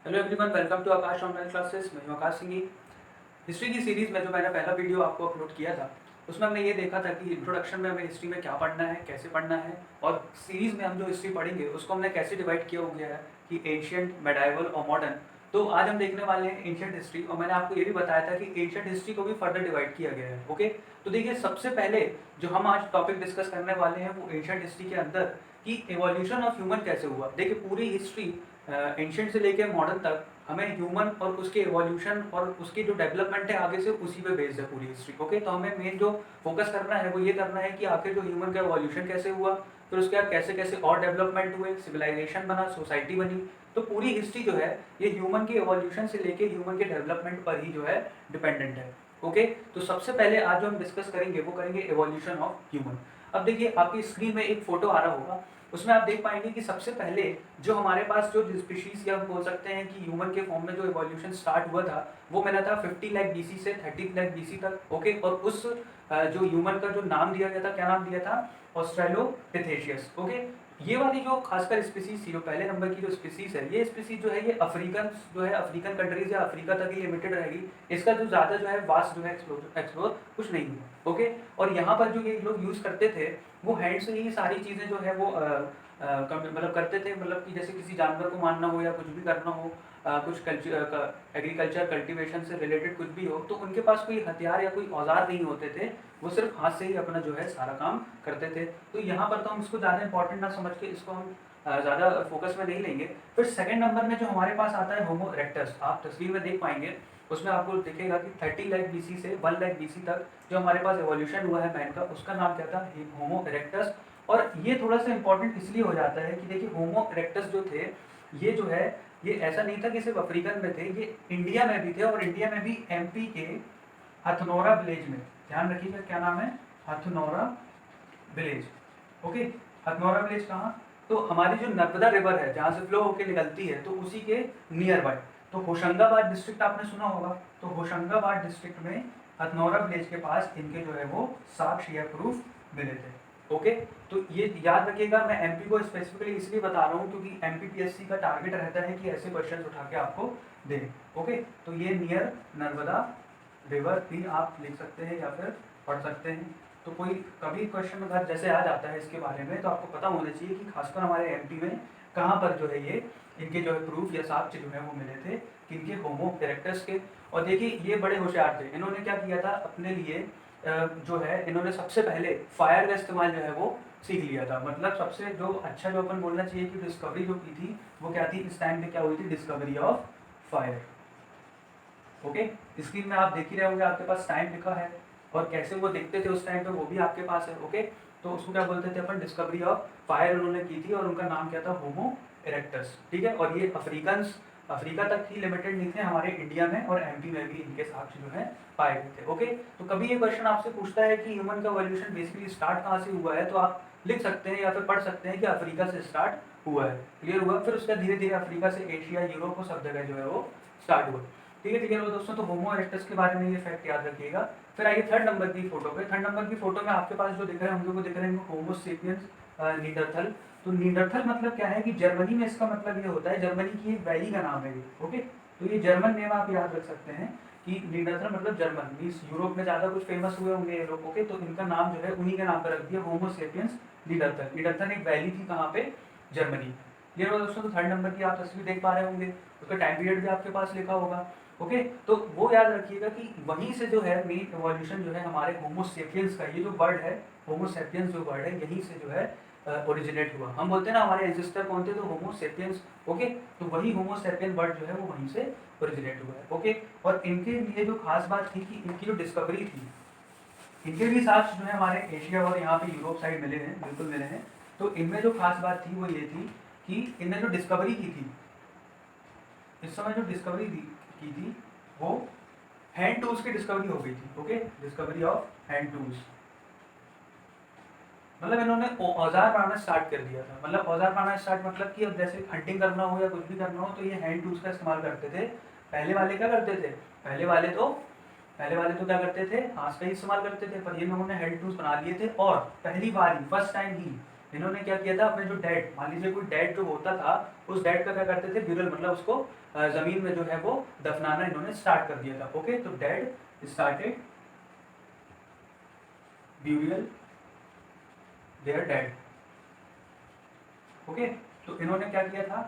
Hello everyone, welcome to Aakash online classes. मैं हूं Aakash Singh. History की सीरीज़ में जो मैंने पहला वीडियो आपको अपलोड किया था, उसमें हमने ये देखा था कि इंट्रोडक्शन में हमें हिस्ट्री में क्या पढ़ना है, कैसे पढ़ना है, और सीरीज़ में हम जो हिस्ट्री पढ़ेंगे उसको हमने कैसे डिवाइड किया गया है कि एंशियंट, मेडाइवल और मॉडर्न। तो आज हम देखने वाले हैं एंशियंट हिस्ट्री, और मैंने आपको ये भी बताया था कि एंशियंट हिस्ट्री को भी फर्दर डिवाइड किया गया है। ओके, तो देखिए, सबसे पहले जो हम आज टॉपिक डिस्कस करने वाले हैं वो एंशियंट हिस्ट्री के अंदर कि एवोल्यूशन ऑफ ह्यूमन कैसे हुआ। देखिए, पूरी हिस्ट्री एंशियंट से लेकर मॉडर्न तक हमें ह्यूमन और उसके एवोल्यूशन और उसकी जो डेवलपमेंट है आगे से उसी पे बेस्ड है पूरी हिस्ट्री। ओके, तो हमें मेन जो फोकस करना है वो ये करना है कि आखिर जो ह्यूमन का एवोल्यूशन कैसे हुआ, फिर उसके बाद कैसे कैसे और डेवलपमेंट हुए, सिविलाइजेशन बना, सोसाइटी बनी। तो पूरी हिस्ट्री जो है ये ह्यूमन के एवोल्यूशन से लेके ह्यूमन के डेवलपमेंट पर ही जो है डिपेंडेंट है। ओके, तो सबसे पहले आज जो हम डिस्कस करेंगे वो करेंगे एवोल्यूशन ऑफ ह्यूमन। अब देखिए, आपकी स्क्रीन में एक फोटो आ रहा होगा, उसमें आप देख पाएंगे कि सबसे पहले जो हमारे पास जो स्पीशीज या हम बोल सकते हैं कि ह्यूमन के फॉर्म में जो इवोल्यूशन स्टार्ट हुआ था वो मिला था 50 लाख बीसी से 30 लाख बीसी तक। ओके, और उस जो ह्यूमन का जो नाम दिया गया था, क्या नाम दिया था? ऑस्ट्रेलोपिथेशियस। ओके, ये वाली जो खासकर स्पीसीज थी, जो पहले नंबर की जो स्पीसीज है, ये स्पीसीज जो है ये अफ्रीकन जो है अफ्रीकन कंट्रीज या अफ्रीका तक ही लिमिटेड रहेगी। इसका जो ज़्यादा जो है वास्ट जो है एक्सप्लोर कुछ नहीं हुआ। ओके, और यहाँ पर जो ये लोग यूज़ करते थे वो हैंड से ही सारी चीज़ें जो है वो मतलब करते थे। मतलब कि जैसे किसी जानवर को मारना हो या कुछ भी करना हो, कुछ एग्रीकल्चर कल्टीवेशन से रिलेटेड कुछ भी हो, तो उनके पास कोई हथियार या कोई औजार नहीं होते थे। वो सिर्फ हाथ से ही अपना जो है सारा काम करते थे। तो यहाँ पर तो हम इसको ज़्यादा इंपॉर्टेंट ना समझ के इसको हम ज़्यादा फोकस में नहीं लेंगे। फिर सेकंड नंबर में जो हमारे पास आता है होमो इरेक्टस, आप तस्वीर में देख पाएंगे, उसमें आपको दिखेगा कि 30 लाख बीसी से 1 लाख बीसी तक जो हमारे पास एवोल्यूशन हुआ है मैन का, उसका नाम क्या था? होमो इरेक्टस। और ये थोड़ा सा इंपॉर्टेंट इसलिए हो जाता है कि देखिए, होमो इरेक्टस जो थे ये जो है ये ऐसा नहीं था कि सिर्फ अफ्रीकन में थे, ये इंडिया में भी थे, और इंडिया में भी एमपी के हथनौरा विलेज में। ध्यान रखिएगा, क्या नाम है? Hathnaura village. Okay, Hathnaura village कहाँ? तो हमारी जो नर्मदा रिवर है जहाँ से फ्लो होकर निकलती है, तो उसी के नियर बाय। तो होशंगाबाद डिस्ट्रिक्ट आपने सुना होगा, तो होशंगाबाद डिस्ट्रिक्ट में हथनौरा विलेज के पास इनके जो है वो साक्ष्य या प्रूफ मिले थे। ओके, तो ये याद रखिएगा। मैं एमपी को स्पेसिफिकली इसलिए बता रहा हूँ क्योंकि एमपीपीएससी का टारगेट रहता है कि ऐसे क्वेश्चन उठा के आपको दे। ओके, तो ये नियर नर्मदा रिवर भी आप लिख सकते हैं या फिर पढ़ सकते हैं। तो कोई कभी क्वेश्चन अगर जैसे आ जाता है इसके बारे में, तो आपको पता होना चाहिए कि खासकर हमारे एमपी में कहाँ पर जो है ये इनके जो है प्रूफ या साक्ष्य जो है वो मिले थे किनके? होमो इरेक्टस के। और देखिए, ये बड़े होशियार थे। इन्होंने क्या किया था अपने लिए, जो है इन्होंने सबसे पहले फायर का इस्तेमाल जो है वो सीख लिया था। मतलब सबसे जो अच्छा जो अपन बोलना चाहिए कि डिस्कवरी जो की थी वो क्या थी? इस टाइम पे क्या हुई थी? Discovery of fire. Okay, screen में आप देख ही रहे होंगे, आपके पास टाइम लिखा है और कैसे वो देखते थे उस टाइम पे वो भी आपके पास है। ओके, तो उसको क्या बोलते थे अपन? डिस्कवरी ऑफ फायर उन्होंने की थी, और उनका नाम क्या था? होमो इरेक्टस। ठीक है, और ये अफ्रीका तक ही लिमिटेड नहीं थे, हमारे इंडिया में और एमपी में भी इनके साक्ष्य जो है पाए गए थे। ओके, तो कभी ये क्वेश्चन आपसे पूछता है कि ह्यूमन का एवोल्यूशन बेसिकली स्टार्ट कहाँ से हुआ है, तो आप लिख सकते हैं या फिर पढ़ सकते हैं कि अफ्रीका से स्टार्ट हुआ है। क्लियर हुआ? फिर उसका धीरे धीरे अफ्रीका से एशिया, यूरोप और सब जगह जो है वो स्टार्ट हुआ। ठीक है, क्लियर हो दोस्तों? तो होमो इरेक्टस के बारे में ये फैक्ट याद रखिएगा। फिर आइए थर्ड नंबर की फोटो पे। थर्ड नंबर की फोटो में आपके पास जो दिख रहे होंगे वो दिख रहे होंगे होमो सेपियंस नींडरथल। तो नींडरथल मतलब क्या है कि जर्मनी में इसका मतलब ये होता है, जर्मनी की एक वैली का नाम है ये। ओके, तो ये जर्मन नेम आप याद रख सकते हैं कि नींडरथल मतलब जर्मन, मीन्स यूरोप में ज़्यादा कुछ फेमस हुए होंगे ये लोग। ओके, तो इनका नाम जो है उन्हीं के नाम पर रख दिया, होमो सेपियंस नींडरथल। नींडरथल एक वैली थी कहाँ पे? जर्मनी। क्लियर हो दोस्तों? तो थर्ड नंबर की आप तस्वीर देख पा रहे होंगे, उसका टाइम पीरियड भी आपके पास लिखा होगा। ओके, तो वो याद रखिएगा कि वहीं से जो है मेन इवोल्यूशन जो है हमारे होमो सेपियंस का, ये जो वर्ड है होमो सेपियंस जो वर्ड है यहीं से जो है ओरिजिनेट हुआ। हम बोलते हैं ना हमारे एंसेस्टर कौन थे? तो होमो सेपियंस। ओके, तो वही होमो सेपियन वर्ड जो है वो वहीं से ओरिजिनेट हुआ है। ओके, और इनके लिए जो खास बात थी कि इनकी जो डिस्कवरी थी, इनके भी साक्ष्य जो है हमारे एशिया और यहाँ पे यूरोप साइड मिले हैं, बिल्कुल मिले हैं। तो इनमें जो खास बात थी वो ये थी कि इनने जो डिस्कवरी की थी, इस समय जो डिस्कवरी की थी वो हैंड टूल्स की डिस्कवरी हो गई थी। Okay, discovery of hand tools, मतलब इन्होंने औजार बनाना स्टार्ट कर दिया था। मतलब औजार बनाना स्टार्ट मतलब कि अब जैसे हंटिंग करना हो या कुछ भी करना हो तो ये हैंड टूल्स का इस्तेमाल करते थे। पहले वाले क्या करते थे? पहले वाले तो क्या करते थे? हाथ का ही इस्तेमाल करते थे, पर ये लोगों ने हैंड टूल्स बना लिए थे। और पहली बार ही फर्स्ट टाइम ही इन्होंने क्या किया था, अपने जो डेड, मान लीजिए कोई डेड जो होता था, उस डेड का क्या करते थे, ब्यूरल, मतलब उसको जमीन में जो है वो दफनाना इन्होंने स्टार्ट कर दिया था। ओके, तो dead started burial their dead. Okay, तो इन्होंने क्या किया था,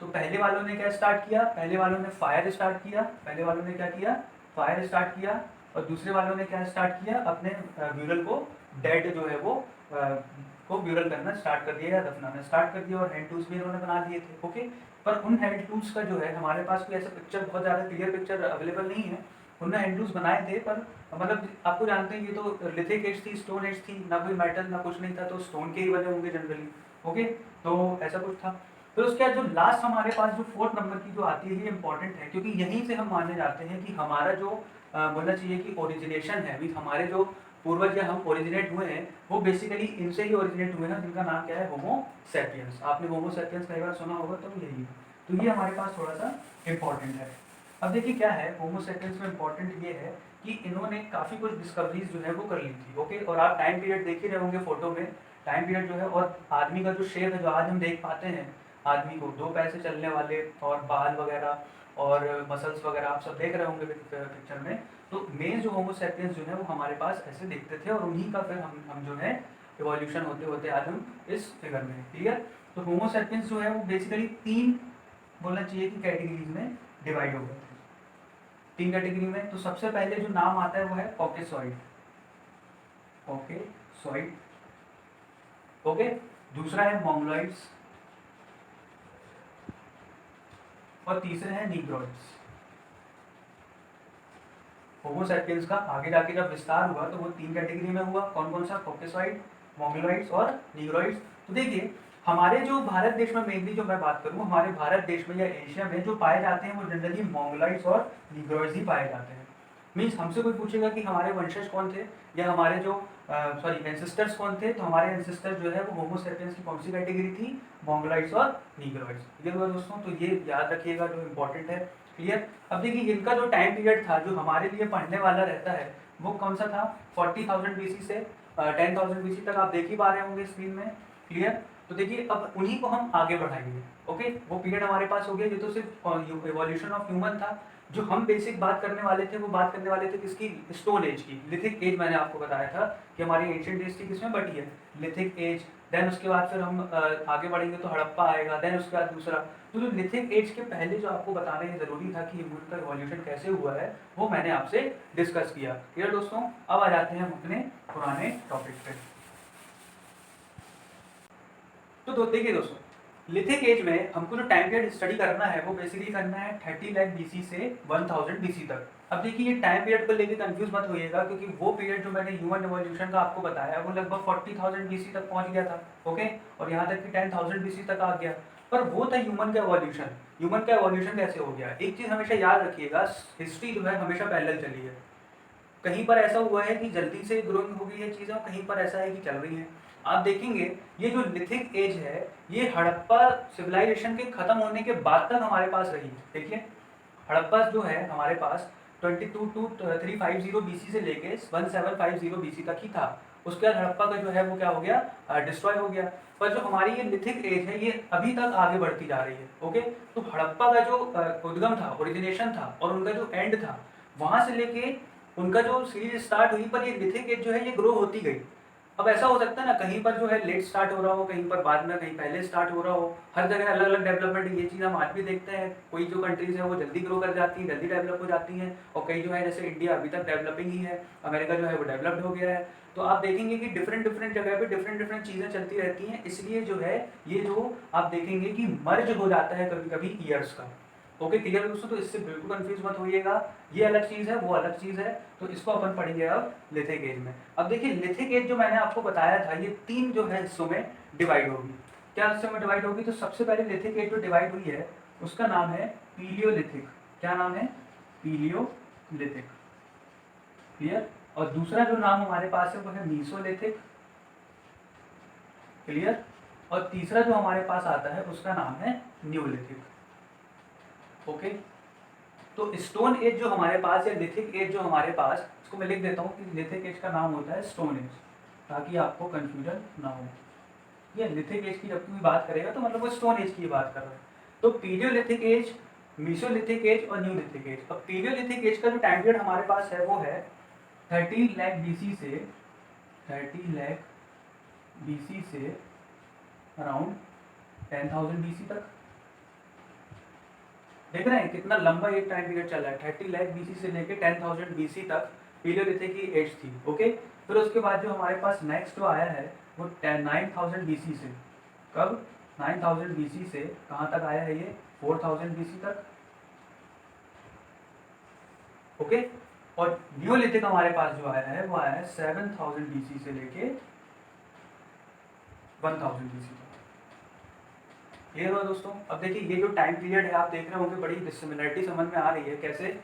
तो पहले वालों ने क्या स्टार्ट किया, पहले वालों ने फायर स्टार्ट किया, पहले वालों ने क्या किया, फायर स्टार्ट किया, और दूसरे वालों ने क्या स्टार्ट किया, अपने ब्यूरल को, डेड जो है वो को ब्यूरल करना स्टार्ट कर दिया या दफनाना स्टार्ट कर दिया, और हैंड टूल्स भी इन्होंने बना दिए थे। ओके, पर उन हैंड टूल्स का जो है हमारे पास कोई ऐसा पिक्चर, बहुत ज़्यादा क्लियर पिक्चर अवेलेबल नहीं है। उन्होंने हैंड टूल्स बनाए थे, पर मतलब आपको जानते हैं ये तो लिथिक एज थी, स्टोन एज थी, ना कोई मेटल ना कुछ नहीं था, तो स्टोन के ही बने होंगे जनरली। ओके, तो ऐसा कुछ था। फिर उसके बाद जो लास्ट हमारे पास जो 4th नंबर की जो आती है, ये इंपॉर्टेंट है, क्योंकि यहीं से हम माने जाते हैं कि हमारा जो बोलना चाहिए कि ओरिजिनेशन है, मीन हमारे जो पूर्वज या हम ओरिजिनेट हुए हैं, वो बेसिकली इनसे ही ओरिजिनेट हुए हैं, जिनका नाम क्या है, होमो सैपियंस। आपने होमो सैपियंस कई बार सुना होगा, तो यही है। तो ये हमारे पास थोड़ा सा इंपॉर्टेंट है। अब देखिए क्या है होमो सैपियंस में, इंपॉर्टेंट ये है कि इन्होंने काफ़ी कुछ डिस्कवरीज जो है वो कर ली थी। ओके, और आप टाइम पीरियड देख ही रहे होंगे फोटो में, टाइम पीरियड जो है, और आदमी का जो शेप है जो आज हम देख पाते हैं, आदमी को 2 पैर से चलने वाले, और बाल वगैरह और मसल्स वगैरह आप सब देख रहे होंगे पिक्चर में। तो मेन जो होमो सैपियंस जो है वो हमारे पास ऐसे दिखते थे, और उन्हीं का फिर हम जो है इवोल्यूशन होते होते आज हम इस फिगर में। क्लियर? तो होमो सैपियंस जो है वो बेसिकली 3 बोलना चाहिए कि कैटेगरीज में डिवाइड हो गए थे, 3 कैटेगरी में। तो सबसे पहले जो नाम आता है वो है कॉकेसॉइड, कॉकेसॉइड। ओके, दूसरा है मोंगोलॉइड्स, और तीसरे हैं नीग्रोइड्स। होमो सैपियंस का आगे जाके जब विस्तार हुआ तो वो 3 कैटेगरी में हुआ। कौन कौन सा? कॉकेसॉइड, मोंगोलॉइड्स और नीग्रोइड्स। तो देखिए हमारे जो भारत देश में, मेनली जो मैं बात करूँ, हमारे भारत देश में या एशिया में जो पाए जाते हैं वो जनरली मोंगोलॉइड्स और नीग्रोइड्स ही पाए जाते हैं। मीन्स हमसे कोई पूछेगा कि हमारे वंशज कौन थे, या हमारे जो सॉरी एंसेस्टर्स कौन थे, तो हमारे एंसेस्टर जो है वो होमो सैपियंस की कौन सी कैटेगरी थी? मोंगोलॉइड्स और नीग्रोइड्स। क्लियर हुआ दोस्तों? तो ये याद रखिएगा, जो इंपॉर्टेंट है। क्लियर? अब देखिए इनका जो टाइम पीरियड था जो हमारे लिए पढ़ने वाला रहता है, वो कौन सा था? 40,000 BC से 10,000 BC तक आप देख ही पा रहे होंगे स्क्रीन में। क्लियर? तो देखिए अब उन्हीं को हम आगे बढ़ाएंगे। ओके, वो पीरियड हमारे पास हो गया, ये तो सिर्फ इवोल्यूशन ऑफ ह्यूमन था। जो हम बेसिक बात करने वाले थे, वो बात करने वाले थे किसकी? स्टोन एज की। लिथिक एज मैंने आपको बताया था कि हमारी एंशिएंट एज थी, किसमें बटी है? Lithic as. देन उसके बाद फिर हम आगे बढ़ेंगे तो हड़प्पा आएगा, देन उसके बाद दूसरा। तो जो लिथिक एज के पहले जो आपको बताना ये ज़रूरी था कि ह्यूमन का इवोल्यूशन कैसे हुआ है, वो मैंने आपसे डिस्कस किया। क्लियर दोस्तों? अब आ जाते हैं हम अपने पुराने टॉपिक पे। तो देखिए दोस्तों, लिथिक एज में हमको जो टाइम पीरियड स्टडी करना है वो बेसिकली करना है 30 लाख BC से 1000 BC तक। अब देखिए ये टाइम पीरियड को लेके कंफ्यूज मत होइएगा, क्योंकि वो पीरियड जो मैंने ह्यूमन एवोल्यूशन का आपको बताया वो लगभग 40,000 BC तक पहुंच गया था। ओके, और यहाँ तक कि 10,000 BC तक आ गया। पर वो था ह्यूमन का एवोल्यूशन। ह्यूमन का एवोल्यूशन कैसे हो गया? एक चीज़ हमेशा याद रखिएगा, हिस्ट्री जो है हमेशा पैरेलल चली है। कहीं पर ऐसा हुआ है कि जल्दी से ग्रोइंग हो गई है चीज़ें, कहीं पर ऐसा है कि चल रही हैं। आप देखेंगे ये जो लिथिक एज है, ये हड़प्पा सिविलाइजेशन के खत्म होने के बाद तक हमारे पास रही। देखिए हड़प्पा जो है हमारे पास 22-350 BC से लेके 1750 BC तक ही था। उसके बाद हड़प्पा का जो है वो क्या हो गया? डिस्ट्रॉय हो गया। पर जो हमारी ये लिथिक एज है ये अभी तक आगे बढ़ती जा रही है। ओके, तो हड़प्पा का जो उद्गम था, ओरिजिनेशन था, और उनका जो एंड था, वहाँ से लेके उनका जो सीरीज स्टार्ट हुई, पर ये लिथिक एज जो है ये ग्रो होती गई। अब ऐसा हो सकता है ना, कहीं पर जो है लेट स्टार्ट हो रहा हो, कहीं पर बाद में, कहीं पहले स्टार्ट हो रहा हो। हर जगह अलग अलग डेवलपमेंट, ये चीज़ हम आज भी देखते हैं। कोई जो कंट्रीज है वो जल्दी ग्रो कर जाती हैं, जल्दी डेवलप हो जाती हैं, और कई जो है जैसे इंडिया अभी तक डेवलपिंग ही है, अमेरिका जो है वो डेवलप्ड हो गया है। तो आप देखेंगे कि डिफरेंट डिफरेंट जगह पे डिफरेंट डिफरेंट चीज़ें चलती रहती हैं, इसलिए जो है ये जो आप देखेंगे कि मर्ज हो जाता है कभी कभी ईयर्स का। ओके, क्लियर दोस्तों? तो इससे बिल्कुल कंफ्यूज मत होइएगा, ये अलग चीज़ है, वो अलग चीज़ है। तो इसको अपन पढ़ेंगे अब लिथिक एज में। अब देखिए लिथिक एज जो मैंने आपको बताया था, ये 3 जो है हिस्सों में डिवाइड होगी। क्या हिस्सों में डिवाइड होगी? तो सबसे पहले लिथिक एज जो डिवाइड हुई है उसका नाम है पीलियोलिथिक। क्या नाम है? पीलियोलिथिक। क्लियर? और दूसरा जो नाम हमारे पास है वो है मीसोलिथिक। क्लियर? और तीसरा जो हमारे पास आता है उसका नाम है न्यूलिथिक। ओके, तो स्टोन एज जो हमारे पास, या लिथिक एज जो हमारे पास, इसको मैं लिख देता हूँ कि लिथिक एज का नाम होता है स्टोन एज, ताकि आपको कंफ्यूजन ना हो। ये लिथिक एज की जब भी बात करेगा तो मतलब वो स्टोन एज की बात कर रहा है। तो पीलियोलिथिक एज, मीसोलिथिक एज और न्यूलिथिक एज। अब पीलियोलिथिक एज का जो टाइम पीरियड हमारे पास है वो है 13 लाख बीसी से 30 लाख बीसी से अराउंड 10,000 बीसी तक। देख रहे हैं कितना लंबा एक टाइम पीरियड चल रहा है। 30 लाख बीसी से लेके 10,000 बीसी तक पीलियोलिथिक की एज थी। ओके, फिर उसके बाद जो हमारे पास नेक्स्ट जो आया है वो 9,000 बीसी से, कब 9,000 बीसी से कहाँ तक आया है ये 4,000 बीसी तक। ओके, और न्यूलिथिक हमारे पास जो आया है वो आया है 7,000 बीसी से लेके 1,000 बीसी तक। क्लियर हुआ दोस्तों। अब देखिए ये जो टाइम पीरियड है आप देख रहे होंगे बड़ी डिसिमिलरिटी समझ में आ रही है। कैसे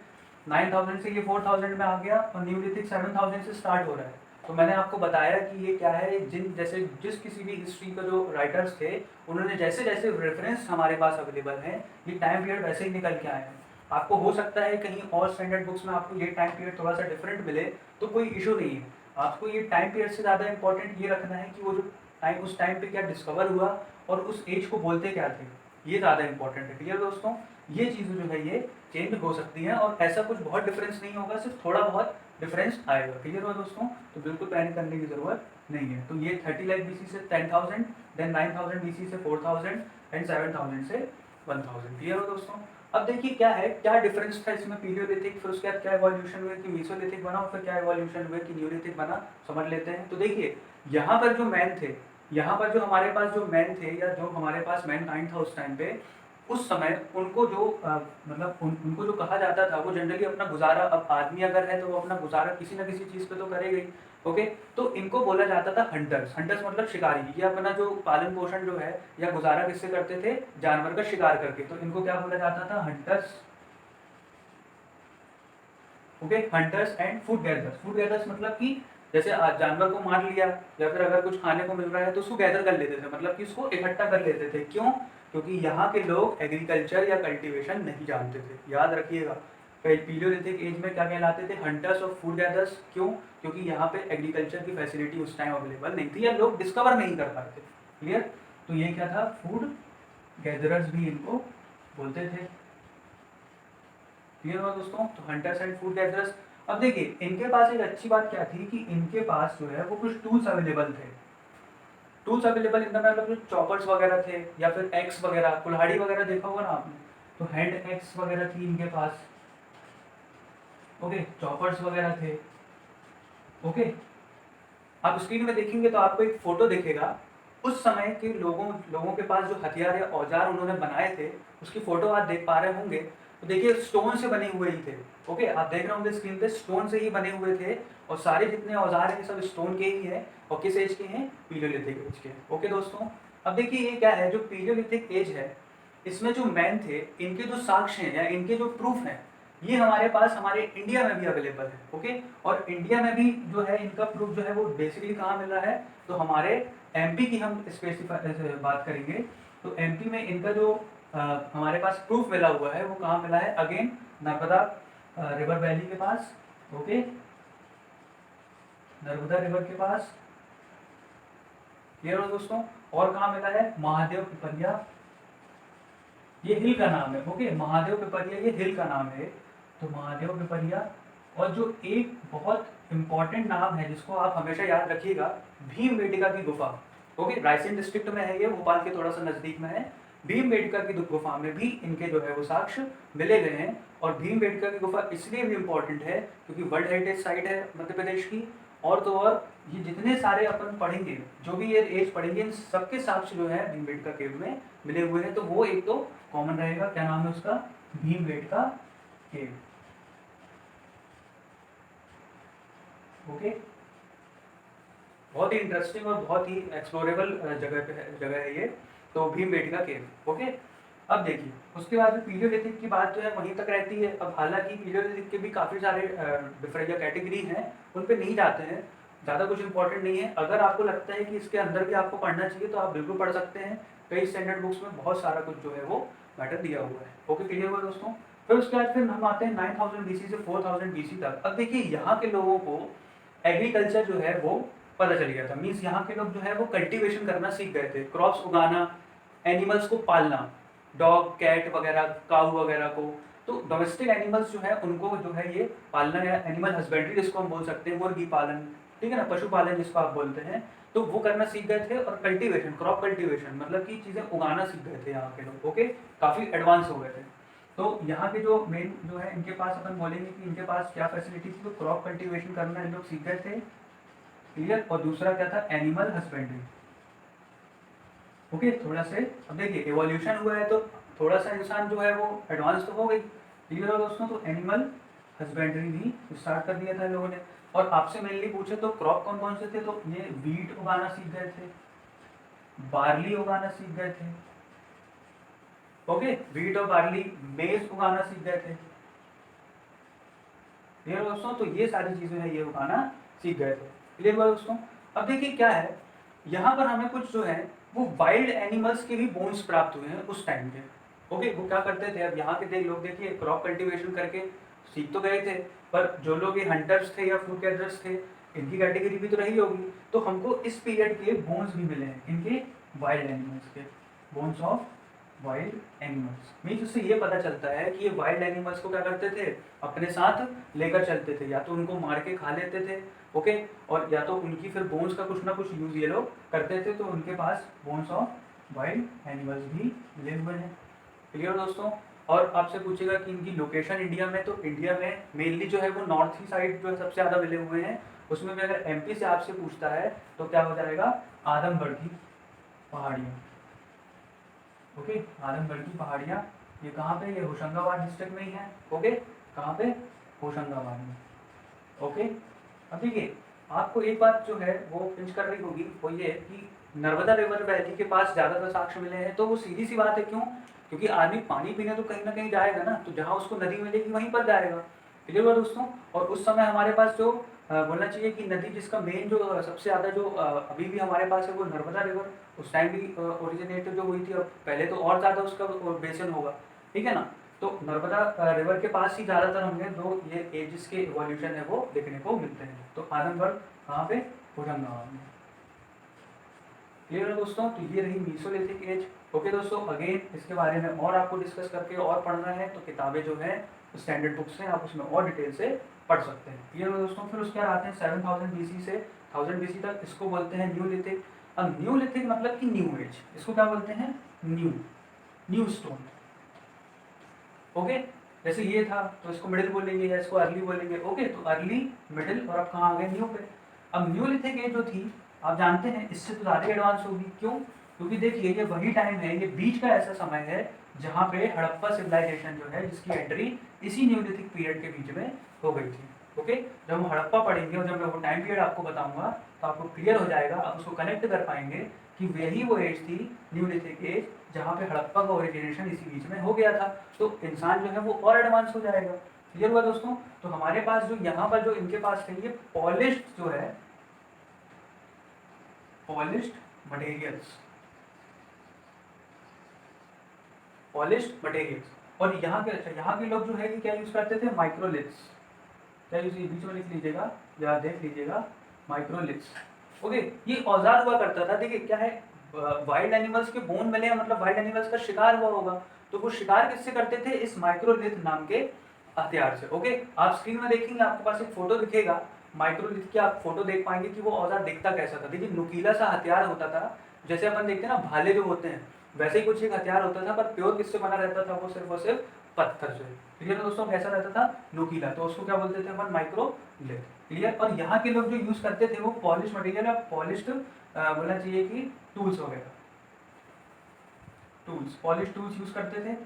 9,000 से ये 4,000 में आ गया और न्यूलिथिक 7,000 से स्टार्ट हो रहा है। तो मैंने आपको बताया कि ये क्या है, जिन जैसे जिस किसी भी हिस्ट्री का जो राइटर्स थे उन्होंने जैसे जैसे रेफरेंस हमारे पास अवेलेबल है ये टाइम पीरियड वैसे ही निकल के आए हैं। आपको हो सकता है कहीं और स्टैंडर्ड बुक्स में आपको ये टाइम पीरियड थोड़ा सा डिफरेंट मिले तो कोई इशू नहीं है। आपको ये टाइम पीरियड से ज़्यादा इंपॉर्टेंट ये रखना है कि वो जो टाइम उस टाइम पे क्या डिस्कवर हुआ और उस एज को बोलते क्या थे, ये ज़्यादा इंपॉर्टेंट है। क्लियर दोस्तों, ये चीज़ें जो है ये चेंज हो सकती हैं और ऐसा कुछ बहुत डिफरेंस नहीं होगा, सिर्फ थोड़ा बहुत डिफरेंस आएगा। क्लियर हुआ दोस्तों, तो बिल्कुल पैनिक करने की ज़रूरत नहीं है। तो ये 30 लाख बीसी से 10,000, देन 9,000 बीसी से 4,000 एंड 7,000 से 1,000। क्लियर हो दोस्तों। अब देखिए क्या है, क्या डिफरेंस था इसमें पीलियोलिथिक, फिर उसके बाद क्या इवोल्यूशन हुआ कि मीसोलिथिक बना और फिर क्या इवोल्यूशन हुआ कि न्यूलिथिक बना, समझ लेते हैं। तो देखिए यहाँ पर जो मैन थे, यहाँ पर जो हमारे पास जो मैन थे या जो हमारे पास मैन काइंड था उस टाइम पे, उस समय उनको जो मतलब उनको जो कहा जाता था वो जनरली अपना गुजारा, अब आदमी अगर है तो वो अपना गुजारा किसी ना किसी चीज़ पे तो करेगा ही। ओके, तो इनको बोला जाता था हंटर्स। हंटर्स मतलब शिकारी। ये अपना जो पालन पोषण जो है या गुजारा किससे करते थे, जानवर का शिकार करके। तो इनको क्या बोला जाता था, hunters. Okay, hunters and food gathers. Food gathers मतलब कि जैसे आज जानवर को मार लिया या फिर अगर कुछ खाने को मिल रहा है तो उसको गैदर कर लेते थे, मतलब कि उसको इकट्ठा कर लेते थे। क्यों? क्योंकि यहाँ के लोग एग्रीकल्चर या कल्टीवेशन नहीं जानते थे। याद रखिएगा, पीलियोलिथिक एज में क्या कहलाते थे, हंटर्स और फूड गैदर्स। क्यों? क्योंकि यहाँ पे एग्रीकल्चर की फैसिलिटी उस टाइम अवेलेबल नहीं थी या लोग डिस्कवर नहीं कर पाए थे। क्लियर? तो ये क्या था, फूड गैदरर्स भी इनको बोलते थे। क्लियर हुआ दोस्तों। तो हंटर्स एंड फूड गैदरर्स। अब देखिए इनके पास एक अच्छी बात क्या थी कि इनके पास जो है वो कुछ टूल्स अवेलेबल थे। टूल्स अवेलेबल इन द मतलब जो चॉपर्स वगैरह थे या फिर एक्स वगैरह, कुल्हाड़ी वगैरह देखा होगा ना आपने, तो हैंड एक्स वगैरह थी इनके पास। ओके, चॉपर्स वगैरह थे। ओके, आप स्क्रीन में देखेंगे तो आपको एक फोटो दिखेगा। उस समय के लोगों के पास जो हथियार या औजार उन्होंने बनाए थे उसकी फोटो आप देख पा रहे होंगे। तो देखिए स्टोन से बने हुए ही थे। ओके, आप देख रहे होंगे स्क्रीन पे स्टोन से ही बने हुए थे और सारे जितने औजार हैं सब स्टोन के ही हैं और किस एज के हैं, पीलियोलिथिक एज के। ओके दोस्तों, अब देखिए ये क्या है, जो पीलियोलिथिक एज है इसमें जो मैन थे इनके जो साक्ष्य हैं या इनके जो प्रूफ हैं ये हमारे पास हमारे इंडिया में भी अवेलेबल है। ओके, और इंडिया में भी जो है इनका प्रूफ जो है वो बेसिकली कहाँ मिल रहा है, तो हमारे एमपी की हम स्पेसिफाई बात करेंगे तो एमपी में इनका जो हमारे पास प्रूफ मिला हुआ है वो कहाँ मिला है, अगेन नर्मदा रिवर वैली के पास। ओके, नर्मदा रिवर के पास। क्लियर हो दोस्तों। और कहाँ मिला है, महादेव पिपलिया, ये हिल का नाम है। ओके, महादेव पिपलिया ये हिल का नाम है। तो महादेव पिपलिया, और जो एक बहुत इंपॉर्टेंट नाम है जिसको आप हमेशा याद रखिएगा, भीमबेटका की गुफा। ओके, रायसेन डिस्ट्रिक्ट में है ये, भोपाल के थोड़ा सा नजदीक में है। भीमबेटका की गुफा में भी इनके जो है वो साक्ष्य मिले गए हैं। और भीमबेटका की गुफा इसलिए भी इम्पोर्टेंट है क्योंकि वर्ल्ड हेरिटेज साइट है मध्य प्रदेश की। और तो और ये जितने सारे अपन पढ़ेंगे, जो भी ये एज पढ़ेंगे, इन सबके साक्ष्य जो है भीमबेटका केव में मिले हुए हैं। तो वो एक तो कॉमन रहेगा, क्या नाम है उसका, भीमबेटका केव। ओके, बहुत ही इंटरेस्टिंग और बहुत ही एक्सप्लोरेबल जगह है ये, तो भीमबेटका केव। ओके, अब देखिए उसके बाद पीलियोलिथिक की बात जो है वहीं तक रहती है। अब हालांकि पीलियोलिथिक के भी काफ़ी सारे डिफरेंट कैटेगरी हैं, उन पे नहीं जाते हैं, ज़्यादा कुछ इंपॉर्टेंट नहीं है। अगर आपको लगता है कि इसके अंदर भी आपको पढ़ना चाहिए तो आप बिल्कुल पढ़ सकते हैं। कई स्टैंडर्ड बुक्स में बहुत सारा कुछ जो है वो मैटर दिया हुआ है। ओके, क्लियर हुआ दोस्तों। फिर उसके बाद फिर हम आते हैं 9,000 BC से 4,000 BC तक। अब देखिए यहाँ के लोगों को एग्रीकल्चर जो है वो पता चल गया था। मीन्स यहाँ के लोग जो है वो कल्टीवेशन करना सीख गए थे, क्रॉप्स उगाना, एनिमल्स को पालना, डॉग कैट वगैरह, काऊ वगैरह को। तो डोमेस्टिक एनिमल्स जो है उनको जो है ये पालना, या एनिमल हस्बेंड्री जिसको हम बोल सकते हैं, मुर्गी पालन, ठीक है ना, पशुपालन जिसको आप बोलते हैं, तो वो करना सीख गए थे। और कल्टीवेशन, क्रॉप कल्टीवेशन मतलब कि चीज़ें उगाना सीख गए थे यहाँ के लोग। ओके, काफ़ी एडवांस हो गए थे। तो यहाँ के जो मेन जो है इनके पास अपन बोलेंगे कि इनके पास क्या फैसिलिटी थी, तो क्रॉप कल्टीवेशन करना इन लोग सीख गए थे, क्लियर। और दूसरा क्या था, एनिमल हस्बेंड्री। ओके, थोड़ा से अब देखिए एवोल्यूशन हुआ है तो थोड़ा सा इंसान जो है वो एडवांस तो हो गई, क्लियर हो दोस्तों। तो एनिमल हस्बेंड्री भी स्टार्ट कर दिया था इन लोगों ने। और आपसे मेनली पूछे तो क्रॉप कौन कौन से थे, तो ये वीट उगाना सीख गए थे, बार्ली उगाना सीख गए थे। ओके, वीट और बार्ली, मेज उगाना सीख गए थे, क्लियर दोस्तों। तो ये सारी चीजें हैं ये उगाना सीख गए थे, क्लियर हुआ दोस्तों। अब देखिए क्या है, यहाँ पर हमें कुछ जो है वो वाइल्ड एनिमल्स के भी बोन्स प्राप्त हुए हैं उस टाइम के। ओके, वो क्या करते थे, अब यहाँ के लोग देखिए क्रॉप कल्टीवेशन करके सीख तो गए थे, पर जो लोग ये हंटर्स थे या फ्रूट गैदरर्स थे, इनकी कैटेगरी भी तो रही होगी। तो हमको इस पीरियड के बोन्स भी मिले हैं, इनके वाइल्ड एनिमल्स के, bones of wild animals. Means उससे ये पता चलता है कि ये वाइल्ड एनिमल्स को क्या करते थे, अपने साथ लेकर चलते थे, या तो उनको मार के खा लेते थे, ओके, और या तो उनकी फिर बोन्स का कुछ ना कुछ यूज ये लोग करते थे। तो उनके पास बोन्स ऑफ वाइल्ड एनिमल्स भी मिले हुए हैं, क्लियर दोस्तों। और आपसे पूछेगा कि इनकी लोकेशन इंडिया में, तो इंडिया में मेनली जो है वो नॉर्थ ही साइड जो है सबसे ज़्यादा मिले हुए हैं। उसमें भी अगर एमपी से आपसे पूछता है तो क्या हो जाएगा, आदमगढ़ की पहाड़ियाँ। ओके, आदमगढ़ की पहाड़ियाँ, ये कहाँ पे, ये होशंगाबाद डिस्ट्रिक्ट में ही है। ओके, कहाँ पे, होशंगाबाद में। ओके, अब देखिए आपको एक बात जो है वो पिंच कर रही होगी, वो ये कि नर्मदा रिवर वैली के पास ज़्यादातर साक्ष्य मिले हैं। तो वो सीधी सी बात है, क्यों, क्योंकि आदमी पानी पीने तो कहीं ना कहीं जाएगा ना, तो जहाँ उसको नदी मिलेगी वहीं पर जाएगा, क्लियर हुआ दोस्तों। और उस समय हमारे पास जो बोलना चाहिए कि नदी जिसका मेन जो सबसे ज़्यादा जो अभी भी हमारे पास है वो नर्मदा रिवर, उस टाइम भी ओरिजिनेट जो हुई थी, और पहले तो और ज़्यादा उसका बेसन होगा, ठीक है ना। तो नर्मदा रिवर के पास ही ज़्यादातर हमें दो ये एजिस के इवोल्यूशन है वो देखने को मिलते हैं। तो आदमगढ़ कहाँ पे, होशंगाबाद में, क्लियर है दोस्तों। तो ये रही मीसोलिथिक एज। ओके दोस्तों, अगेन इसके बारे में और आपको डिस्कस करके और पढ़ना है तो किताबें जो है स्टैंडर्ड बुक्स हैं, आप उसमें और डिटेल से पढ़ सकते हैं, क्लियर है दोस्तों। फिर उसके बाद आते हैं 7000 BC से 1000 BC तक, इसको बोलते हैं न्यूलिथिक। अब न्यूलिथिक मतलब कि न्यू एज, इसको क्या बोलते हैं, न्यू स्टोन। ओके, जैसे ये था तो इसको मिडिल बोलेंगे या इसको अर्ली बोलेंगे। ओके, तो अर्ली, मिडिल, और अब कहाँ आ गए, न्यू पे। अब न्यूलिथिक एज जो थी आप जानते हैं इससे तो ज़्यादा एडवांस होगी, क्यों, क्योंकि देखिए ये वही टाइम है, ये बीच का ऐसा समय है जहाँ पे हड़प्पा सिविलाइजेशन जो है जिसकी एंट्री इसी न्यूलिथिक पीरियड के बीच में हो गई थी। ओके, जब हम हड़प्पा पढ़ेंगे और जब मैं वो टाइम पीरियड आपको बताऊंगा तो आपको क्लियर हो जाएगा, आप उसको कनेक्ट कर पाएंगे कि वही वो एज थी न्यूलिथिक एज जहाँ पे हड़प्पा का ओरिजिनेशन इसी बीच में हो गया था। तो इंसान जो है वो और एडवांस हो जाएगा, क्लियर हुआ दोस्तों। तो हमारे पास जो यहाँ पर जो इनके पास है ये पॉलिश्ड जो है, पॉलिश्ड मटेरियल्स, पॉलिश्ड मटेरियल्स। और यहाँ के, अच्छा यहाँ के लोग जो है कि क्या यूज करते थे, माइक्रोलिथ्स, क्या यूज, बीच में लिख लीजिएगा या देख लीजिएगा, माइक्रोलिथ्स। ओके, ये औजार हुआ करता था। देखिए क्या है, वाइल्ड एनिमल्स के बोन मिले हैं, मतलब वाइल्ड एनिमल्स का शिकार हुआ होगा, तो वो शिकार किससे करते थे, इस माइक्रोलिथ नाम के हथियार से। ओके, आप स्क्रीन में देखेंगे आपके पास एक फोटो दिखेगा माइक्रोलिथ की, आप फोटो देख पाएंगे कि वो औजार दिखता कैसा था। देखिए नुकीला सा हथियार होता था, जैसे अपन देखते हैं ना भाले जो होते हैं, वैसे ही कुछ एक हथियार होता था, पर प्योर किससे बना रहता था, वो सिर्फ और सिर्फ पत्थर से। क्लियर है दोस्तों, कैसा रहता था, नुकीला, तो उसको क्या बोलते थे अपन, माइक्रोलिथ, क्लियर। और यहाँ के लोग जो यूज करते थे वो पॉलिश मटेरियल या पॉलिश्ड बोलना चाहिए कि टूल्स वगैरह, टूल्स, पॉलिश टूल्स यूज करते थे।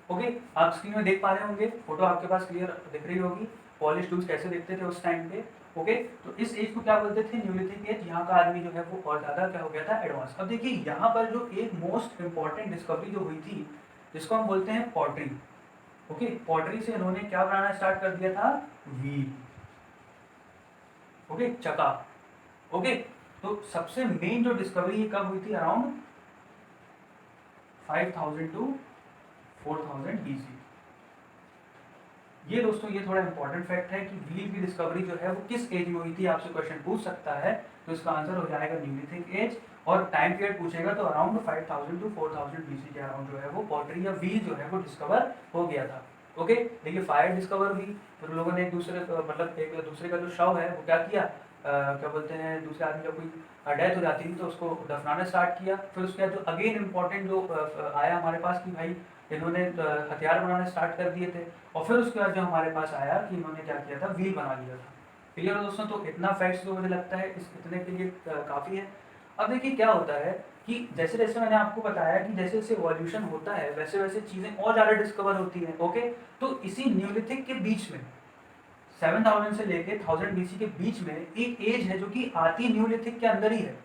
ओके, आप स्क्रीन में देख पा रहे होंगे, फोटो आपके पास क्लियर दिख रही होगी, पॉलिश टूल्स कैसे दिखते थे उस टाइम पे। ओके, तो इस एज को क्या बोलते थे, न्यूलिथिक एज। यहाँ का आदमी जो है वो और ज्यादा क्या हो गया था, एडवांस। अब देखिए यहाँ पर जो एक मोस्ट इंपॉर्टेंट डिस्कवरी जो हुई थी जिसको हम बोलते हैं पॉटरी। ओके, पॉटरी से इन्होंने क्या बनाना स्टार्ट कर दिया था, व्हील। ओके, चका। ओके, तो सबसे मेन जो डिस्कवरी कब हुई थी, अराउंड 5000 टू 4000 BC। ये दोस्तों ये थोड़ा इंपॉर्टेंट फैक्ट है कि व्हील की डिस्कवरी जो है वो किस एज में हुई थी, आपसे क्वेश्चन पूछ सकता है। तो इसका आंसर हो जाएगा न्यूलिथिक एज, और टाइम पीरियड पूछेगा तो अराउंड 5000 टू 4000 बीसी के अराउंड जो है वो पॉटरी या व्हील जो है वो डिस्कवर हो गया था। ओके, देखिए फायर डिस्कवर हुई, तो लोगों ने एक दूसरे मतलब एक दूसरे का जो शव है वो क्या किया, क्या बोलते हैं, दूसरे आदमी का कोई डेथ हो जाती थी तो उसको दफनाना स्टार्ट किया। फिर उसके बाद जो अगेन इम्पोर्टेंट जो आया हमारे पास कि भाई इन्होंने हथियार बनाना स्टार्ट कर दिए थे, और फिर उसके बाद जो हमारे पास आया कि इन्होंने क्या किया था, व्हील बना लिया था। क्लियर है दोस्तों, तो इतना फैक्ट्स जो मुझे लगता है इस इतने के लिए काफ़ी है। अब देखिए क्या होता है कि जैसे जैसे मैंने आपको बताया कि जैसे जैसे इवोल्यूशन होता है वैसे वैसे चीज़ें और ज़्यादा डिस्कवर होती हैं। ओके, तो इसी न्यूलिथिक के बीच में 7000 से लेके 1000 बीसी के बीच में एक एज है जो कि आती न्यूलिथिक के अंदर ही है,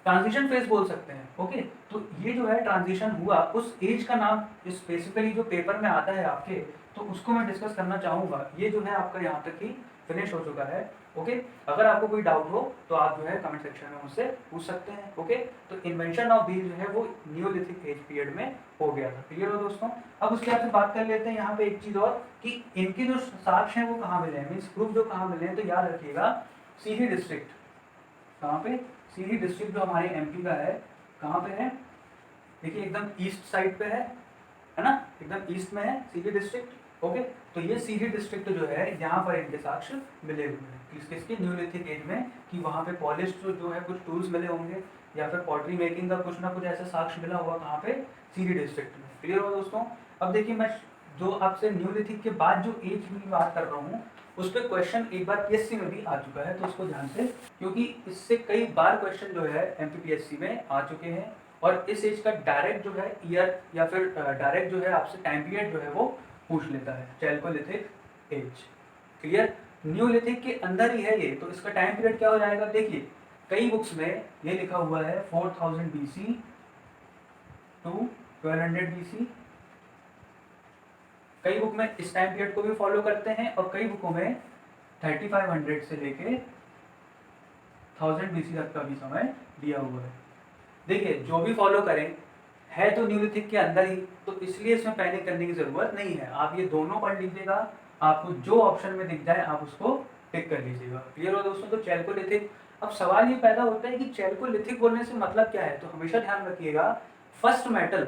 ट्रांजिशन फेज बोल सकते हैं। ओके, तो ये जो है ट्रांजिशन हुआ, उस एज का नाम स्पेसिफिकली जो पेपर में आता है आपके, तो उसको मैं डिस्कस करना चाहूँगा। ये जो है आपका यहाँ तक ही फिनिश हो चुका है। ओके, अगर आपको कोई डाउट हो तो आप जो है कमेंट सेक्शन में मुझसे पूछ सकते हैं। ओके, तो इन्वेंशन ऑफ व्हील जो है वो न्यूलिथिक एज पीरियड में हो गया था। क्लियर हो दोस्तों। अब उसके बाद से बात कर लेते हैं यहाँ पे एक चीज़ और कि इनके जो साक्ष्य हैं वो कहाँ मिले हैं, मीन्स प्रूफ जो कहाँ मिले हैं। तो याद रखिएगा सीधी डिस्ट्रिक्ट, कहाँ पे, सीधी डिस्ट्रिक्ट जो हमारे एमपी का है, कहाँ पे है, देखिए एकदम ईस्ट साइड पे है ना, एकदम ईस्ट में है सीधी डिस्ट्रिक्ट। ओके, तो ये सीधी डिस्ट्रिक्ट जो है यहाँ पर इनके साक्ष्य मिले हुए हैं किसके न्यूलिथिक एज में, कि वहाँ पे पॉलिश जो है कुछ टूल्स मिले होंगे या फिर पॉटरी मेकिंग का कुछ ना कुछ ऐसा साक्ष्य मिला हुआ कहाँ पे, सीधी डिस्ट्रिक्ट में। क्लियर हो दोस्तों। अब देखिए मैं जो आपसे न्यूलिथिक के बाद जो एज की बात कर रहा हूँ उस पर क्वेश्चन एक बार पीएससी में भी आ चुका है, तो उसको ध्यान से, क्योंकि इससे कई बार क्वेश्चन जो है एमपीपीएससी में आ चुके हैं, और इस एज का डायरेक्ट जो है ईयर या फिर डायरेक्ट जो है आपसे टाइम पीरियड जो है वो पूछ लेता है, चैल्कोलिथिक एज। क्लियर, न्यूलिथिक के अंदर ही है ये, तो इसका टाइम पीरियड क्या हो जाएगा, देखिए कई बुक्स में ये लिखा हुआ है 4000 बीसी टू 1200 बीसी, कई बुक में इस टाइम पीरियड को भी फॉलो करते हैं, और कई बुकों में 3500 से लेके 1000 बीसी तक का भी समय दिया हुआ है। देखिए जो भी फॉलो करें है तो न्यूलिथिक के अंदर ही, तो इसलिए इसमें पैनिक करने की जरूरत नहीं है। आप ये दोनों पढ़ लीजिएगा, आपको जो ऑप्शन में दिख जाए आप उसको टिक कर लीजिएगा। क्लियर हो दोस्तों। तो चैल्कोलिथिक, अब सवाल ये पैदा होता है कि चैल्कोलिथिक बोलने से मतलब क्या है, तो हमेशा ध्यान रखिएगा फर्स्ट मेटल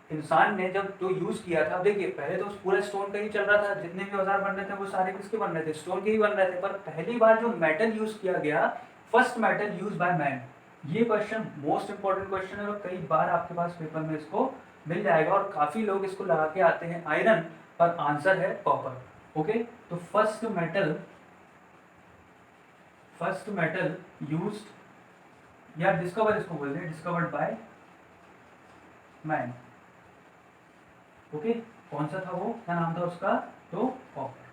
इंसान ने जब जो यूज किया था, देखिए पहले तो पूरा स्टोन का ही चल रहा था, जितने भी औजार बन रहे थे वो सारे किसके बन रहे थे, स्टोन के ही बन रहे थे, पर पहली बार जो मेटल यूज किया गया, first metal use by man, ये क्वेश्चन मोस्ट इंपॉर्टेंट क्वेश्चन है, और कई बार आपके पास पेपर में इसको मिल जाएगा, और काफी लोग इसको लगा के आते हैं आयरन, पर आंसर है कॉपर। ओके, तो फर्स्ट मेटल यूज्ड या डिस्कवर इसको बोलते हैं, डिस्कवर्ड बाय मैन। ओके, कौन सा था वो, क्या नाम था उसका, तो कॉपर।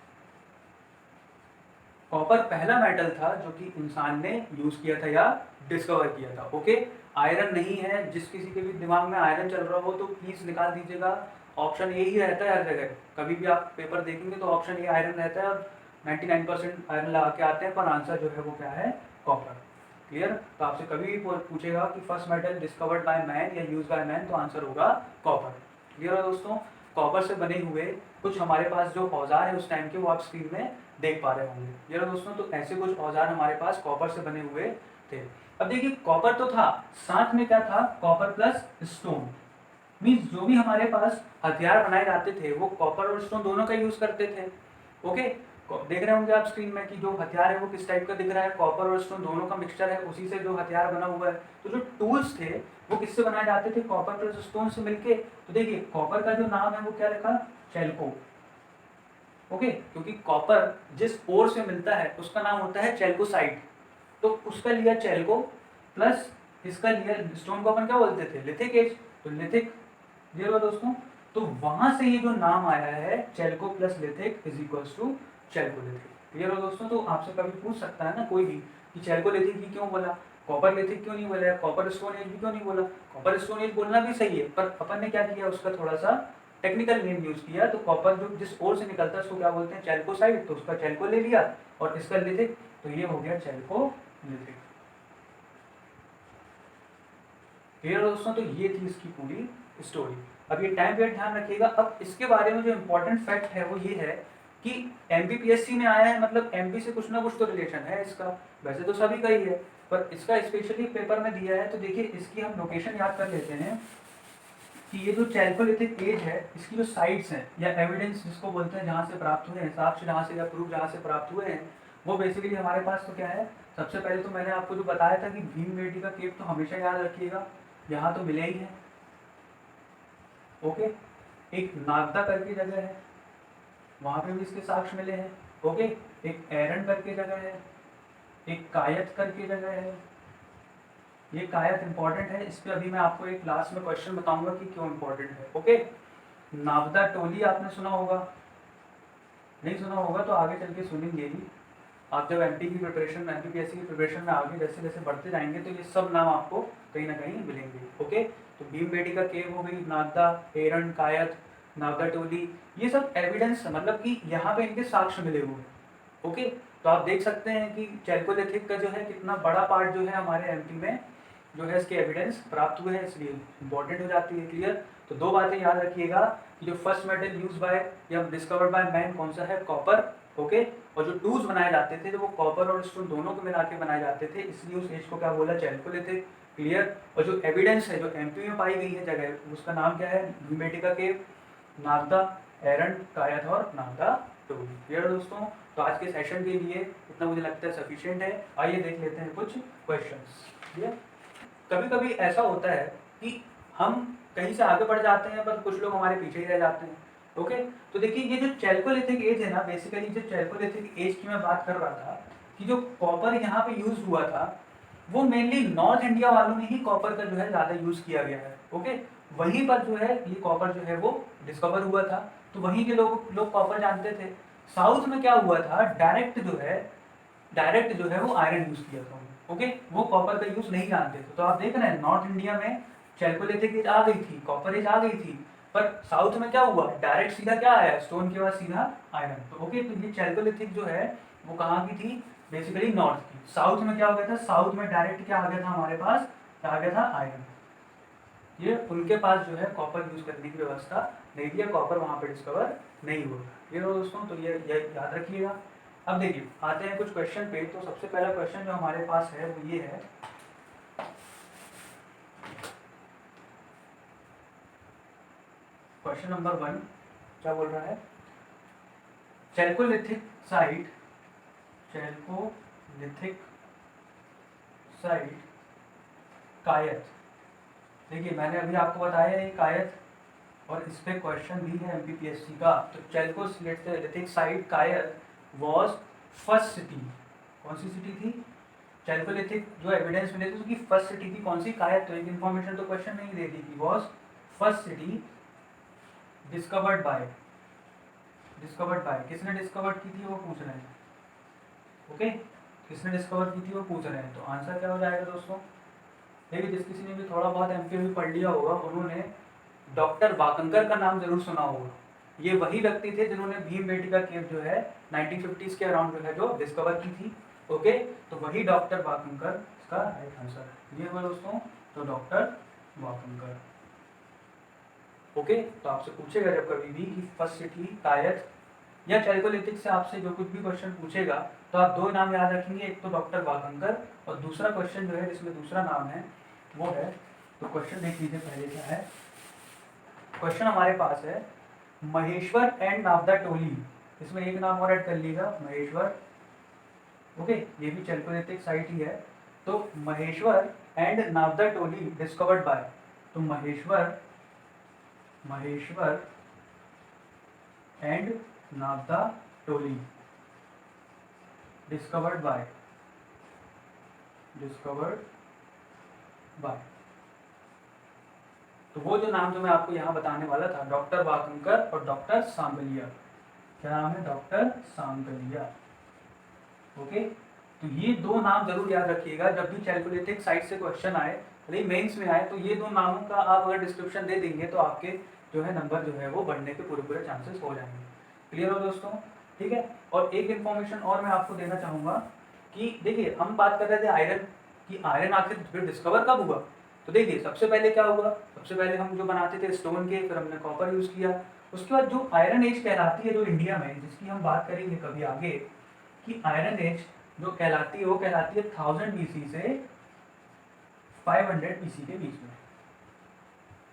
कॉपर पहला मेटल था जो कि इंसान ने यूज किया था या डिस्कवर किया था। ओके, आयरन नहीं है, जिस किसी के भी दिमाग में आयरन चल रहा हो तो प्लीज निकाल दीजिएगा, ऑप्शन ए ही रहता है हर जगह, कभी भी आप पेपर देखेंगे तो ऑप्शन ए आयरन रहता है, और 99% आयरन लगा के आते हैं, पर आंसर जो है वो क्या है, कॉपर। क्लियर, तो आपसे कभी भी पूछेगा कि first metal discovered by man या यूज बाय मैन, तो आंसर होगा कॉपर। क्लियर है दोस्तों। कॉपर से बने हुए कुछ हमारे पास जो औजार है उस टाइम के वो आप स्क्रीन में देख पा रहे होंगे। ये दोस्तों, तो ऐसे कुछ औजार हमारे पास कॉपर से बने हुए थे। अब देखिए कॉपर तो था, साथ में क्या था, कॉपर प्लस स्टोन, मीन्स जो भी हमारे पास हथियार बनाए जाते थे वो कॉपर और स्टोन दोनों का यूज करते थे। ओके, देख रहे होंगे आप स्क्रीन में कि जो हथियार है वो किस टाइप का दिख रहा है, कॉपर और स्टोन दोनों का मिक्सचर है, उसी से जो हथियार बना हुआ है। तो जो टूल्स थे वो किससे बनाए जाते थे, कॉपर प्लस स्टोन से मिलके। तो देखिए कॉपर का जो नाम है वो क्या लिखा, चैल्को। ओके, क्योंकि कॉपर जिस ओर से मिलता है उसका नाम होता है चैल्कोसाइट, तो उसका लिया चैल्को, प्लस इसका लिया स्टोन को अपन क्या बोलते थे, लिथिक एज, तो लिथिक। क्लियर हुआ दोस्तों। तो वहां से ये जो नाम आया है chalco plus lithic is equals to chalcolithic. Clear हो दोस्तों। तो आपसे कभी पूछ सकता है ना कोई भी कि चैल्कोलिथिक ही क्यों बोला, कॉपर लिथिक क्यों नहीं बोला, कॉपर स्टोन एज भी क्यों नहीं बोला। कॉपर स्टोन एज बोलना भी सही है, पर अपन ने क्या किया, उसका थोड़ा सा टेक्निकल नेम यूज किया। तो कॉपर जो जिस ओर से निकलता है उसको क्या बोलते हैं, चैल्कोसाइड, तो उसका चैल्को ले लिया, और इसका लिथिक, तो ये हो गया चैल्कोलिथिक। क्लियर दोस्तों। तो ये थी इसकी पूरी स्टोरी। अब ये टाइम पीरियड ध्यान रखिएगा। अब इसके बारे में जो इम्पोर्टेंट फैक्ट है वो ये है कि एमपीपीएससी में आया है मतलब एमपी से कुछ ना कुछ तो रिलेशन है इसका, वैसे तो सभी का ही है, पर इसका स्पेशली पेपर में दिया है। तो देखिए इसकी हम लोकेशन याद कर लेते हैं कि ये जो चैल्कोलिथिक एज है, इसकी जो साइट्स हैं या एविडेंस जिसको बोलते हैं, जहाँ से प्राप्त हुए हैं, साक्ष्य जहाँ से या प्रूफ जहाँ से प्राप्त हुए हैं, वो बेसिकली हमारे पास तो क्या है। सबसे पहले तो मैंने आपको जो बताया था कि भीमबेटका केव तो हमेशा याद रखिएगा, यहाँ तो मिले ही हैं। ओके, एक नागदा करके जगह है, वहाँ पे भी इसके साक्ष्य मिले हैं। ओके, एक एरन करके जगह है, एक कायत करके जगह है। ये कायत इंपॉर्टेंट है, इस पे अभी मैं आपको एक लास्ट में क्वेश्चन बताऊंगा कि क्यों इंपॉर्टेंट है। ओके, नावदा टोली आपने सुना होगा, नहीं सुना होगा तो आगे चल के सुनेंगे ही। आप जब एमपी की प्रिपरेशन, एमपीपीएससी की प्रिपरेशन में आगे जैसे जैसे बढ़ते जाएंगे तो ये सब नाम आपको कहीं ना कहीं मिलेंगे। ओके, तो भीमबेटका केव हो गई, नागदा, एरन, कायत, नावदा टोली, ये सब एविडेंस मतलब कि यहाँ पे इनके साक्ष्य मिले हुए हैं। ओके, तो आप देख सकते हैं कि चैल्कोलिथिक का जो है कितना बड़ा पार्ट जो है हमारे एमपी में जो है इसके एविडेंस प्राप्त हुए हैं, इसलिए इंपॉर्टेंट हो जाती है। क्लियर, तो दो बातें याद रखिएगा कि जो फर्स्ट मेटल यूज बाय या डिस्कवर्ड बाय मैन कौन सा है, कॉपर। ओके, और जो टूल्स बनाए जाते थे तो वो कॉपर और स्टोन दोनों को मिला के बनाए जाते थे, इसलिए उस एज को क्या बोला, चैल्कोलिथिक। क्लियर, और जो एविडेंस है जो एमपी में पाई गई है जगह, उसका नाम क्या है, भीमबेटका केव, नागदा, एरन, कायत और नागदा टोली। क्लियर दोस्तों, तो आज के सेशन के लिए इतना मुझे लगता है सफिशिएंट है। आइए देख लेते हैं कुछ क्वेश्चंस। क्लियर, कभी कभी ऐसा होता है कि हम कहीं से आगे बढ़ जाते हैं पर कुछ लोग हमारे पीछे ही रह जाते हैं। ओके, तो देखिए ये जो चैल्कोलिथिक एज है ना, बेसिकली जो चैल्कोलिथिक एज की मैं बात कर रहा था कि जो कॉपर यहाँ पे यूज हुआ था वो मेनली नॉर्थ इंडिया वालों में ही कॉपर का जो है ज़्यादा यूज किया गया है। ओके, वहीं पर जो है ये कॉपर जो है वो डिस्कवर हुआ था, तो वहीं के लोग कॉपर जानते थे। साउथ में क्या हुआ था, डायरेक्ट जो है वो आयरन यूज किया था। ओके, वो कॉपर का यूज नहीं जानते थे। तो आप देख रहे हैं नॉर्थ इंडिया में चैल्कोलिथिक एज आ गई थी, कॉपर एज आ गई थी, पर साउथ में क्या हुआ, डायरेक्ट सीधा क्या आया, स्टोन के बाद सीधा आयरन। तो ओके, तो ये चैल्कोलिथिक जो है वो कहाँ की थी, बेसिकली नॉर्थ की। साउथ में क्या हो गया था, साउथ में डायरेक्ट क्या आ गया था हमारे पास, क्या आ गया था, आयरन। ये उनके पास जो है कॉपर यूज करने की व्यवस्था नहीं थी, कॉपर वहां पर डिस्कवर नहीं हुआ। ये दोस्तों, तो ये याद रखिएगा। अब देखिए आते हैं कुछ क्वेश्चन पे। तो सबसे पहला क्वेश्चन जो हमारे पास है वो ये है, क्वेश्चन नंबर 1 क्या बोल रहा है, चैल्कोलिथिक साइट कायत। देखिए मैंने अभी आपको बताया ये कायत, और इस पे क्वेश्चन भी है एमपीपीएससी का। तो चैल्कोलिथिक साइट कायत वाज फर्स्ट सिटी, कौन सी सिटी थी, चैल्कोलिथिक जो एविडेंस मिले थे उसकी फर्स्ट सिटी थी कौन सी, कायत। तो एक इन्फॉर्मेशन तो क्वेश्चन नहीं दे दी थी, was first city discovered by, किसने डिस्कवर की थी वो पूछ रहे हैं। ओके, किसने डिस्कवर की थी वो पूछ रहे हैं। तो आंसर क्या हो जाएगा दोस्तों, देखिए जिस किसी ने भी थोड़ा बहुत एमपीए भी पढ़ लिया होगा उन्होंने डॉक्टर वाकंकर का नाम जरूर सुना होगा। ये वही व्यक्ति थे जिन्होंने भीमबेटका केव जो है 1950s के अराउंड जो है जो डिस्कवर की थी। ओके, तो वही डॉक्टर वाकंकर इसका राइट आंसर है। ये हुआ दोस्तों, तो डॉक्टर वाकंकर। ओके, तो आपसे पूछेगा जब कभी भी कि फर्स्ट सिटी कायत या चैल्कोलिथिक से आपसे जो कुछ भी क्वेश्चन पूछेगा तो आप दो नाम याद रखेंगे, एक तो डॉक्टर वाकंकर और दूसरा क्वेश्चन जो है जिसमें दूसरा नाम है वो है, तो क्वेश्चन देख लीजिए पहले क्या है। क्वेश्चन हमारे पास है महेश्वर एंड नावदा टोली, इसमें एक नाम और ऐड कर लीजिएगा, महेश्वर। ओके, ये भी चैल्कोलिथिक साइट ही है। तो Maheshwar and Navdatoli discovered by, तो Maheshwar and Navdatoli discovered by तो वो जो नाम जो मैं आपको यहाँ बताने वाला था, डॉक्टर वाकंकर और डॉक्टर सांगलिया। क्या नाम है, डॉक्टर सांगलिया। ओके, तो ये दो नाम जरूर याद रखिएगा जब भी चैल्कोलिथिक साइट से क्वेश्चन आए, भले मेंस में आए, तो ये दो नामों का आप अगर डिस्क्रिप्शन दे देंगे तो आपके जो है नंबर जो है वो बढ़ने के पूरे चांसेस हो जाएंगे। क्लियर हो दोस्तों, ठीक है। और एक इन्फॉर्मेशन और मैं आपको देना चाहूँगा कि देखिए हम बात कर रहे थे आयरन की, आयरन आखिर फिर डिस्कवर कब हुआ। तो देखिए सबसे पहले क्या हुआ, सबसे पहले हम जो बनाते थे स्टोन के, फिर हमने कॉपर यूज़ किया, उसके बाद जो आयरन एज कहलाती है जो इंडिया में, जिसकी हम बात करेंगे कभी आगे, कि आयरन एज जो कहलाती है वो कहलाती है 1000 BC से 500 BC के बीच में।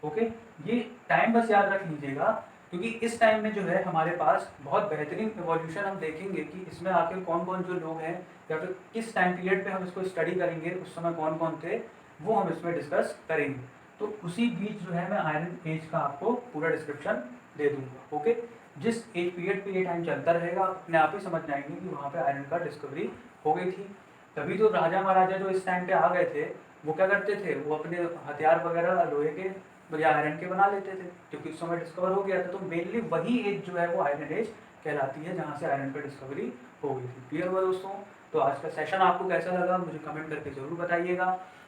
ओके, ये टाइम बस याद रख लीजिएगा, क्योंकि इस टाइम में जो है हमारे पास बहुत बेहतरीन एवोल्यूशन हम देखेंगे कि इसमें आके कौन कौन जो लोग हैं या फिर किस टाइम पीरियड पे हम इसको स्टडी करेंगे, उस समय कौन कौन थे वो हम इसमें डिस्कस करेंगे। तो उसी बीच जो है मैं आयरन एज का आपको पूरा डिस्क्रिप्शन दे दूंगा। ओके, जिस एज पीरियड पे ये टाइम चलता रहेगा अपने आप ही समझ जाएंगे कि वहाँ पे आयरन का डिस्कवरी हो गई थी। तभी तो राजा महाराजा जो इस टाइम पे आ गए थे वो क्या करते थे, वो अपने हथियार वगैरह लोहे के या आयरन के बना लेते थे, क्योंकि उस समय डिस्कवर हो गया था। तो मेनली वही एज जो है वो आयरन एज कहलाती है, जहाँ से आयरन की डिस्कवरी हो गई थी। क्लियर हुआ दोस्तों? तो आज का सेशन आपको कैसा लगा मुझे कमेंट करके ज़रूर बताइएगा,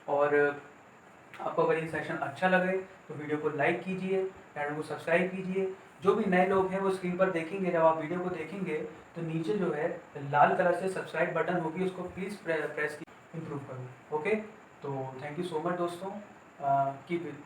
और आपको अगर ये सेशन अच्छा लगे तो वीडियो को लाइक कीजिए, चैनल को सब्सक्राइब कीजिए। जो भी नए लोग हैं वो स्क्रीन पर देखेंगे, जब आप वीडियो को देखेंगे तो नीचे जो है लाल कलर से सब्सक्राइब बटन होगी, उसको प्लीज़ प्रेस की इम्प्रूव करो। ओके, तो थैंक यू सो मच दोस्तों, कीप इट।